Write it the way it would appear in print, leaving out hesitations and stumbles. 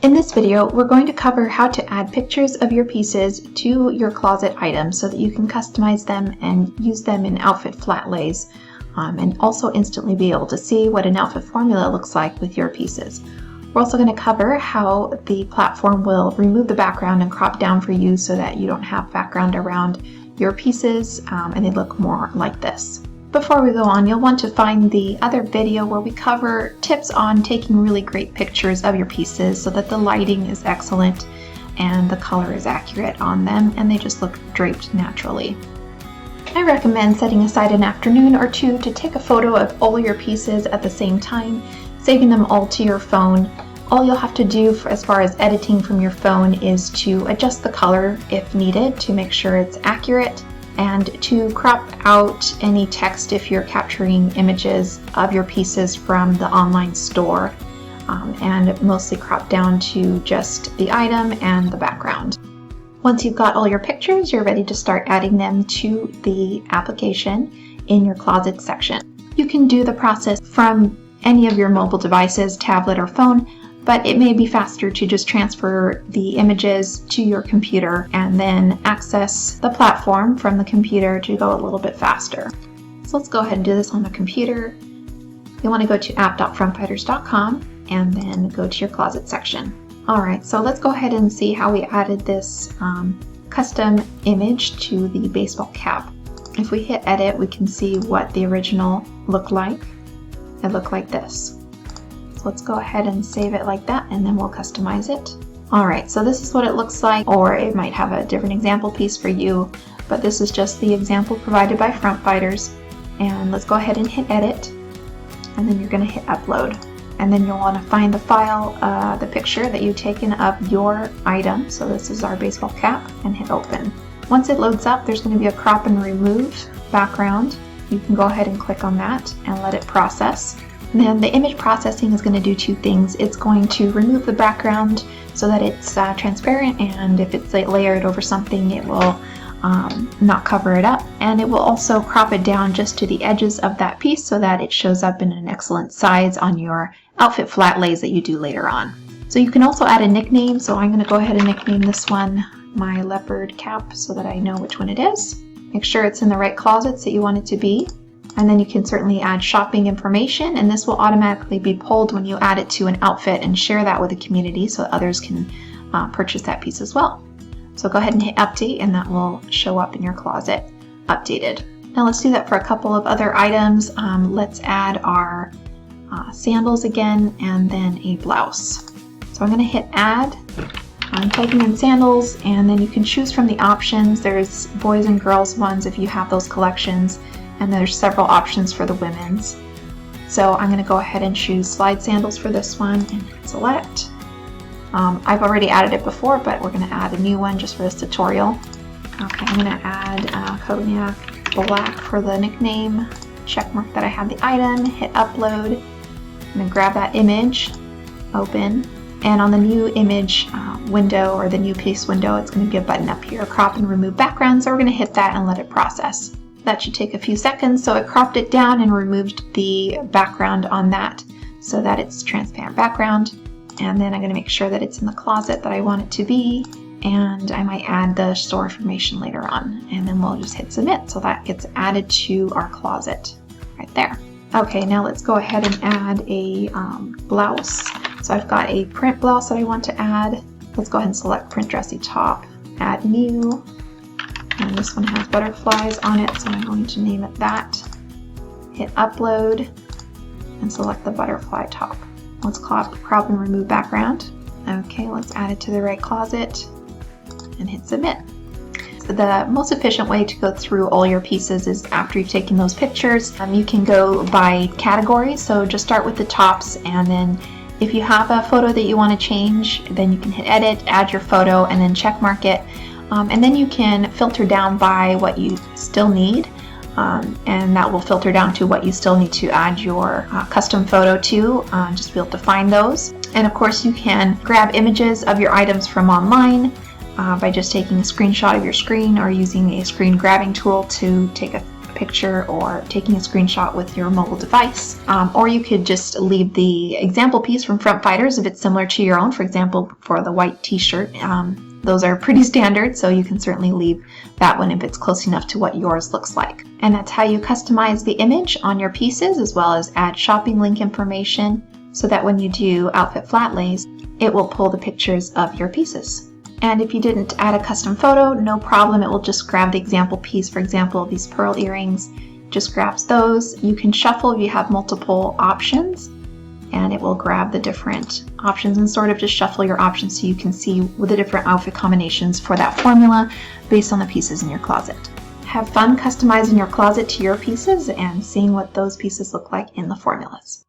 In this video, we're going to cover how to add pictures of your pieces to your closet items so that you can customize them and use them in outfit flat lays, and also instantly be able to see what an outfit formula looks like with your pieces. We're also going to cover how the platform will remove the background and crop down for you so that you don't have background around your pieces and they look more like this. Before we go on, you'll want to find the other video where we cover tips on taking really great pictures of your pieces so that the lighting is excellent and the color is accurate on them and they just look draped naturally. I recommend setting aside an afternoon or two to take a photo of all your pieces at the same time, saving them all to your phone. All you'll have to do as far as editing from your phone is to adjust the color if needed to make sure it's accurate, and to crop out any text if you're capturing images of your pieces from the online store, and mostly crop down to just the item and the background. Once you've got all your pictures, you're ready to start adding them to the application in your closet section. You can do the process from any of your mobile devices, tablet or phone, but it may be faster to just transfer the images to your computer and then access the platform from the computer to go a little bit faster. So let's go ahead and do this on the computer. You want to go to app.frontfighters.com and then go to your closet section. Alright, so let's go ahead and see how we added this custom image to the baseball cap. If we hit edit, we can see what the original looked like. It looked like this. Let's go ahead and save it like that and then we'll customize it. Alright, so this is what it looks like, or it might have a different example piece for you, but this is just the example provided by Front Fighters. And let's go ahead and hit edit, and then you're going to hit upload. And then you'll want to find the file, the picture that you've taken of your item, so this is our baseball cap, and hit open. Once it loads up, there's going to be a crop and remove background. You can go ahead and click on that and let it process. Then the image processing is going to do two things. It's going to remove the background so that it's transparent, and if it's layered over something it will not cover it up, and it will also crop it down just to the edges of that piece so that it shows up in an excellent size on your outfit flat lays that you do later on. So you can also add a nickname, so I'm going to go ahead and nickname this one my leopard cap so that I know which one it is. Make sure it's in the right closets that you want it to be. And then you can certainly add shopping information, and this will automatically be pulled when you add it to an outfit and share that with the community so others can purchase that piece as well. So go ahead and hit update and that will show up in your closet updated. Now let's do that for a couple of other items. Let's add our sandals again and then a blouse. So I'm going to hit add. I'm typing in sandals, and then you can choose from the options. There's boys and girls ones if you have those collections. And there's several options for the women's. So I'm going to go ahead and choose slide sandals for this one and select. I've already added it before, but we're going to add a new one just for this tutorial. Okay, I'm going to add cognac black for the nickname. Check mark that I have the item, hit upload. I'm going to grab that image, open, and on the new image window or the new piece window, it's going to be a button up here, crop and remove background. So we're going to hit that and let it process. That should take a few seconds, so it cropped it down and removed the background on that so that it's transparent background. And then I'm going to make sure that it's in the closet that I want it to be, and I might add the store information later on, and then we'll just hit submit, so that gets added to our closet right there. Okay, now let's go ahead and add a blouse. So I've got a print blouse that I want to add. Let's go ahead and select print dressy top, add new. And this one has butterflies on it, so I'm going to name it that. Hit upload and select the butterfly top. Let's crop and remove background. Okay, let's add it to the right closet and hit submit. So the most efficient way to go through all your pieces is after you've taken those pictures. You can go by category, so just start with the tops, and then if you have a photo that you want to change, then you can hit edit, add your photo, and then check mark it. And then you can filter down by what you still need, and that will filter down to what you still need to add your custom photo to, just be able to find those. And of course you can grab images of your items from online by just taking a screenshot of your screen or using a screen grabbing tool to take a picture or taking a screenshot with your mobile device. Or you could just leave the example piece from Front Fighters if it's similar to your own. For example, for the white t-shirt, those are pretty standard, so you can certainly leave that one if it's close enough to what yours looks like. And that's how you customize the image on your pieces, as well as add shopping link information so that when you do outfit flat lays, it will pull the pictures of your pieces. And if you didn't add a custom photo, no problem, it will just grab the example piece. For example, these pearl earrings, just grabs those. You can shuffle if you have multiple options, and it will grab the different options and sort of just shuffle your options so you can see the different outfit combinations for that formula based on the pieces in your closet. Have fun customizing your closet to your pieces and seeing what those pieces look like in the formulas.